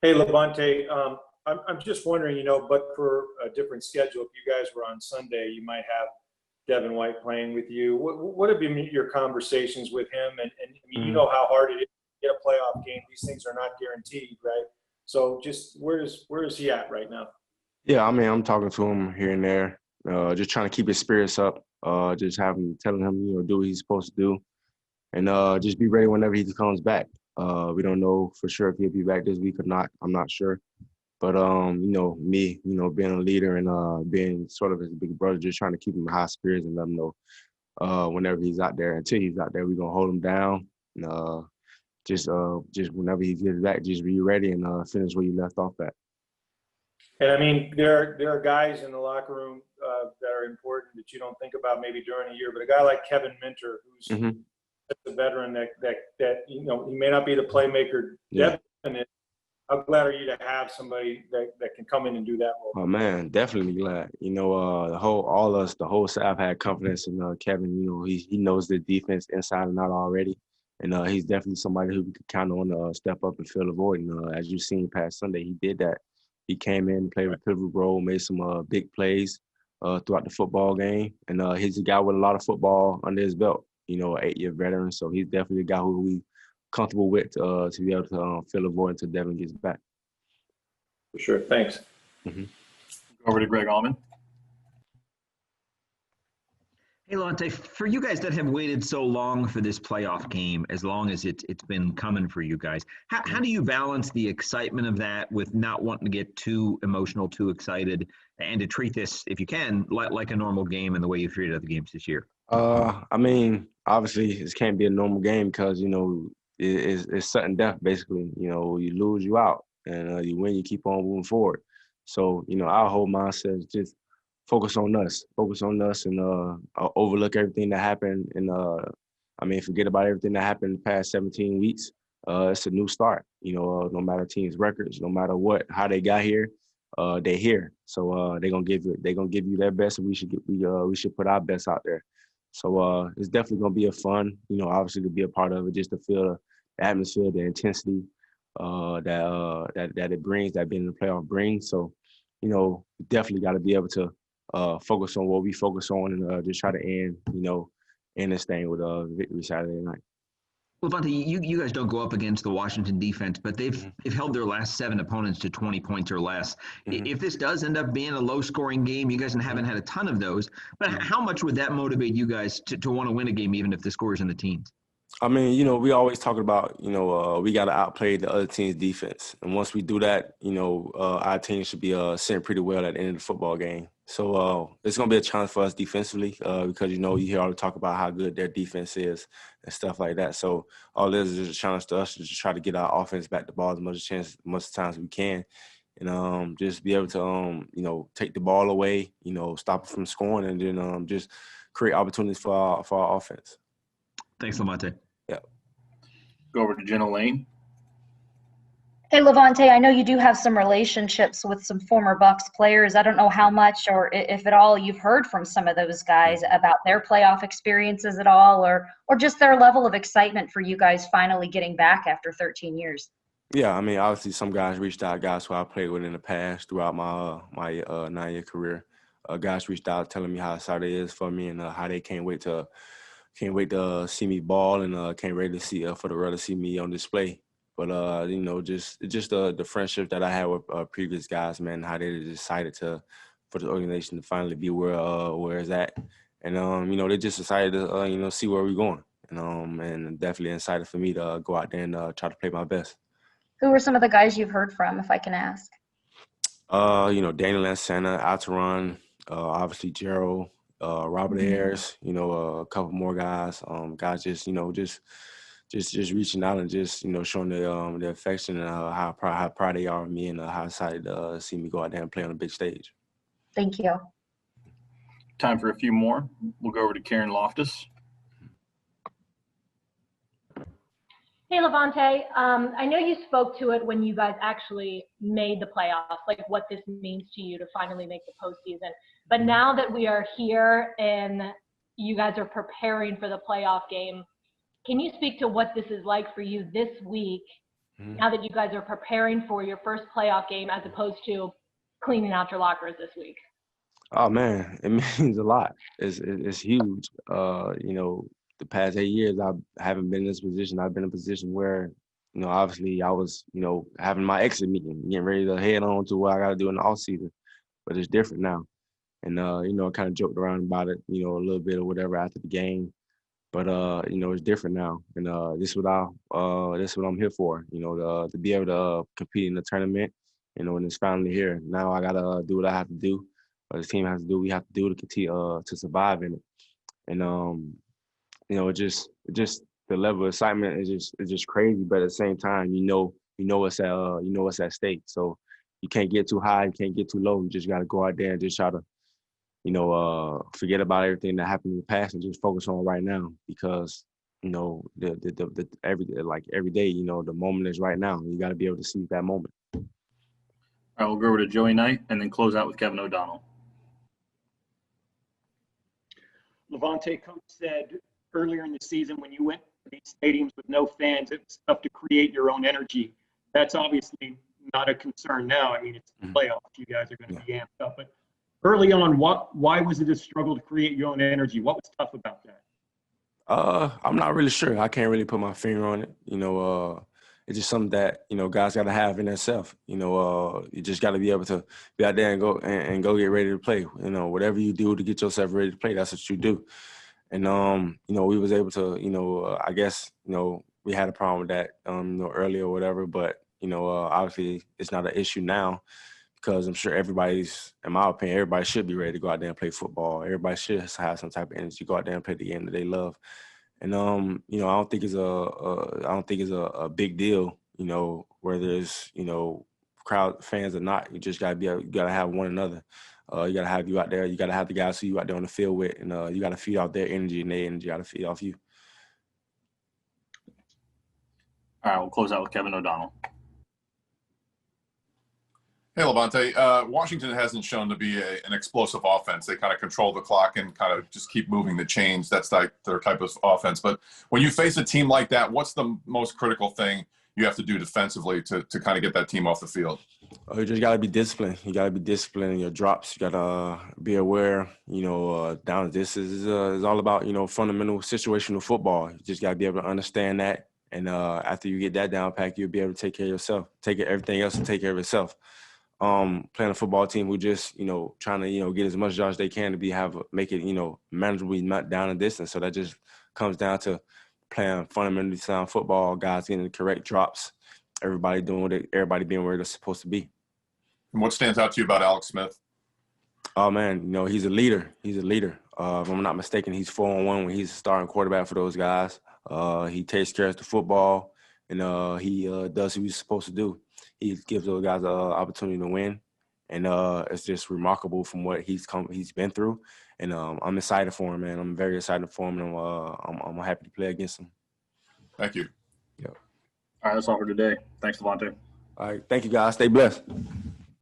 Hey, Lavonte, I'm just wondering, but for a different schedule, if you guys were on Sunday, you might have Devin White playing with you. What have been your conversations with him? And I mean, you Mhm. know how hard it is to get a playoff game. These things are not guaranteed, right? So just where is he at right now? Yeah, I mean, I'm talking to him here and there, just trying to keep his spirits up. Just telling him, do what he's supposed to do, and just be ready whenever he comes back. We don't know for sure if he'll be back this week or not. I'm not sure, but me, being a leader and being sort of his big brother, just trying to keep him in high spirits and let him know whenever he's out there. Until he's out there, we're gonna hold him down. And, just whenever he gets back, just be ready and finish where you left off at. And I mean, there are guys in the locker room that are important that you don't think about maybe during a year, but a guy like Kevin Minter, who's Hmm. a veteran that he may not be the playmaker Yeah. Devin is. How glad are you to have somebody that can come in and do that role? Oh man, definitely glad. The whole staff had confidence in Kevin. He knows the defense inside and out already, and he's definitely somebody who we could count on to step up and fill the void. And as you've seen past Sunday, he did that. He came in, played a pivotal role, made some big plays throughout the football game, and he's a guy with a lot of football under his belt. An 8-year veteran, so he's definitely a guy who we comfortable with to be able to fill the void until Devin gets back. For sure. Thanks. Mm-hmm. Over to Greg Allman. Hey, Lavonte, for you guys that have waited so long for this playoff game, as long as it's been coming for you guys, how do you balance the excitement of that with not wanting to get too emotional, too excited, and to treat this, if you can, like a normal game in the way you've treated other games this year? I mean, obviously, this can't be a normal game because it's sudden death basically. You lose, you out, and you win, you keep on moving forward. So our whole mindset is just focus on us, and overlook everything that happened, and forget about everything that happened in the past 17 weeks. It's a new start. No matter teams' records, no matter how they got here, they're here. So they're gonna give you their best, and we should put our best out there. So it's definitely gonna be a fun, obviously to be a part of it, just to feel the atmosphere, the intensity that it brings, that being in the playoff brings. So, definitely got to be able to focus on what we focus on and just try to end this thing with a victory Saturday night. Well, Lavonte, you guys don't go up against the Washington defense, but they've held their last 7 opponents to 20 points or less. Mm-hmm. If this does end up being a low-scoring game, you guys haven't had a ton of those, but how much would that motivate you guys to want to win a game, even if the score is in the teens? I mean, we always talk about, we got to outplay the other team's defense. And once we do that, our team should be sitting pretty well at the end of the football game. So it's going to be a challenge for us defensively because, you hear all the talk about how good their defense is and stuff like that. So all this is a challenge to us to just try to get our offense back the ball as much times as we can. And just be able to, take the ball away, stop it from scoring, and then just create opportunities for our offense. Thanks, Lavonte. Yeah. Go over to Jenna Lane. Hey, Lavonte, I know you do have some relationships with some former Bucs players. I don't know how much or if at all you've heard from some of those guys about their playoff experiences at all, or just their level of excitement for you guys finally getting back after 13 years. Yeah, I mean, obviously some guys reached out, guys who I played with in the past throughout my 9-year career. Guys reached out telling me how excited it is for me and how they can't wait to see me ball and can't wait to see for the world to see me on display. But just the friendship that I had with previous guys, man, how they decided for the organization to finally be where it's at, and they just decided to see where we're going, and definitely excited for me to go out there and try to play my best. Who are some of the guys you've heard from, if I can ask? Daniel Lansana, Alteron, obviously Gerald, Robert Ayers, a couple more guys. Guys just reaching out and just showing their affection and how proud they are of me and how excited to see me go out there and play on a big stage. Thank you. Time for a few more. We'll go over to Karen Loftus. Hey, Lavonte, I know you spoke to it when you guys actually made the playoffs, like what this means to you to finally make the postseason. But now that we are here and you guys are preparing for the playoff game, can you speak to what this is like for you this week now that you guys are preparing for your first playoff game as opposed to cleaning out your lockers this week? Oh man, it means a lot. It's huge. You know, the past 8 years I haven't been in this position. I've been in a position where, you know, obviously I was, you know, having my exit meeting, getting ready to head on to what I got to do in the off season. But it's different now. And you know, I kind of joked around about it, you know, a little bit or whatever after the game. But you know, it's different now. And this is what I'm here for, you know, to be able to compete in the tournament, you know, and it's finally here. Now I gotta do what I have to do. The team has to do what we have to do to continue to survive in it. And you know, it just the level of excitement is just crazy. But at the same time, you know what's at stake. So you can't get too high, you can't get too low. You just gotta go out there and just try to, you know, forget about everything that happened in the past and just focus on right now, because, you know, every day, you know, the moment is right now. You got to be able to seize that moment. All right, we'll go over to Joey Knight and then close out with Kevin O'Donnell. Lavonte, Coach said earlier in the season when you went to these stadiums with no fans, it was tough to create your own energy. That's obviously not a concern now. I mean, it's the playoffs. You guys are going to be amped up. But early on, why was it a struggle to create your own energy? What was tough about that? I'm not really sure. I can't really put my finger on it. You know, it's just something that, you know, guys got to have in themselves. You know, you just got to be able to be out there and go get ready to play. You know, whatever you do to get yourself ready to play, that's what you do. And you know, we was able to, you know, I guess, you know, we had a problem with that, you know, earlier or whatever. But, you know, obviously it's not an issue now, because I'm sure everybody's, in my opinion, everybody should be ready to go out there and play football. Everybody should have some type of energy to go out there and play the game that they love. And you know, I don't think it's a big deal, you know, whether it's, you know, crowd fans or not. You just you gotta have one another. You gotta have you out there. You gotta have the guys who you out there on the field with, and you gotta feed off their energy, and their energy gotta feed off you. All right, we'll close out with Kevin O'Donnell. Hey, Lavonte. Washington hasn't shown to be an explosive offense. They kind of control the clock and kind of just keep moving the chains. That's like their type of offense. But when you face a team like that, what's the most critical thing you have to do defensively to kind of get that team off the field? You just got to be disciplined. You got to be disciplined in your drops. You got to be aware, you know, down this is all about, you know, fundamental situational football. You just got to be able to understand that. And after you get that down pack, you'll be able to take care of yourself, everything else and take care of itself. Playing a football team who just, you know, trying to, you know, get as much yards as they can to make it, you know, manageably not down and distance. So that just comes down to playing fundamentally sound football, guys getting the correct drops, everybody being where they're supposed to be. And what stands out to you about Alex Smith? Oh man, you know, he's a leader. He's a leader. If I'm not mistaken, he's 4-on-1 when he's a starting quarterback for those guys. He takes care of the football, and he does what he's supposed to do. He gives those guys an opportunity to win, and it's just remarkable from what he's been through. And I'm excited for him, man. I'm very excited for him, and I'm happy to play against him. Thank you. Yeah. All right, that's all for today. Thanks, Lavonte. All right, thank you guys. Stay blessed.